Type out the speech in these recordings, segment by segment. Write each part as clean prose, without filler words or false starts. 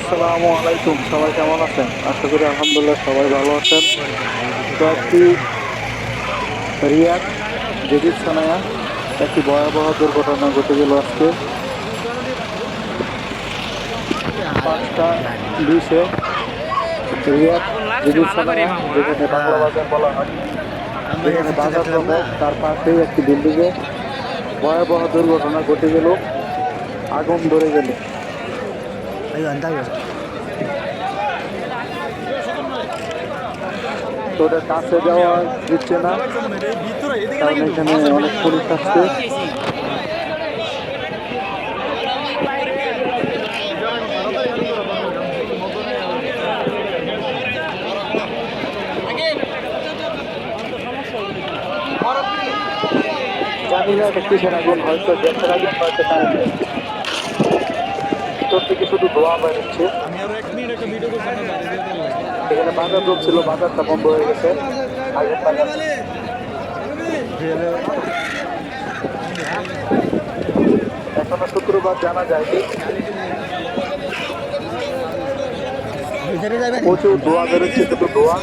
আসসালামু আলাইকুম, সবাই কেমন আছেন? আশা করি আলহামদুলিল্লাহ সবাই ভালো আছেন। তো একটি রিয়াদ জেদিদ সানায়া একটি ভয়াবহ দুর্ঘটনা ঘটে গেল আজকে 5টা 20-এ। রিয়াদ জেদিদ সানায়া, যেখানে বাংলা বাজার বলা হয়, যেখানে বাজার জমে, তার পাশেই একটি বিল্ডিংয়ে ভয়াবহ দুর্ঘটনা ঘটে গেল। আগুন ধরে গেল। তো ওটা কাছে যাওয়া দিচ্ছে না, কারণ এখানে অনেক পুলিশ আসছে। জানি না এটা কিসের আগুন, হয়তো গ্যাসের আগুন, হয়তো কারেন্টের। ভিতর থেকে শুধু ধোঁয়া বেরোচ্ছে। এখানে বাজার ছিল, বাজারটা বন্ধ হয়ে গেছে। আগের বাজার এখনো শুক্রবার জানা যায়নি। প্রচুর ধোঁয়া বেরোচ্ছে, শুধু ধোঁয়া।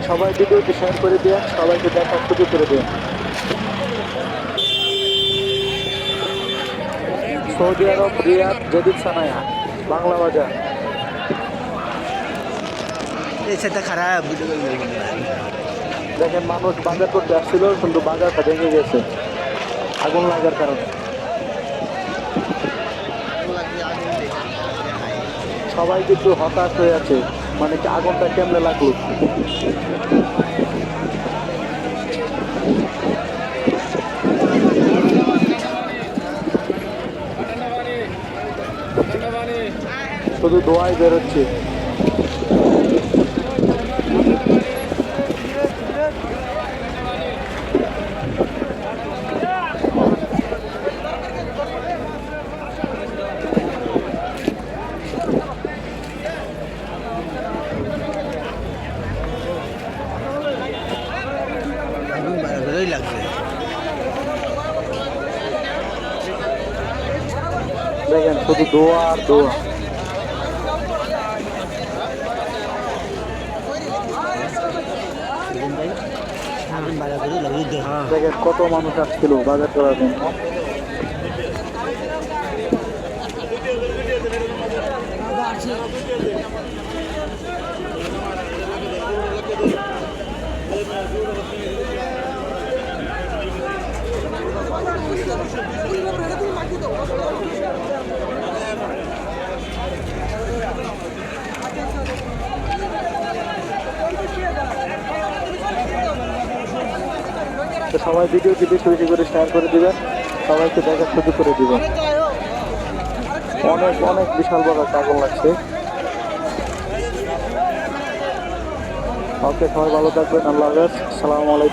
সবাই ভিডিওটি শেয়ার করে দেন, সবাইকে দেখার সুযোগ করে দেন। সৌদি আরব, রিয়াদ জেদিদ সানায়া, বাংলা বাজার। দেখেন, মানুষ বাজার করতে আসছিল, কিন্তু বাজারটা ভেঙে গেছে আগুন লাগার কারণে। সবাই কিন্তু হতাশ হয়ে আছে, মানে কি আগুনটা কেমনে লাগলো। শুধু ধোঁয়াই বেরোচ্ছে। দেখেন, শুধু ধোঁয়া আর ধোঁয়া। দেখেন কত মানুষ আসছিল বাজার করার জন্য। সবাই ভিডিওটি বেশি বেশি করে শেয়ার করে দিবেন, সবাইকে দেখার সুযোগ করে দিবেন। অনেক অনেক বিশাল বড় একটা আগুন লাগছে। ওকে, সবাই ভালো থাকবেন। আল্লাহ হাফেজ, আসসালামু আলাইকুম।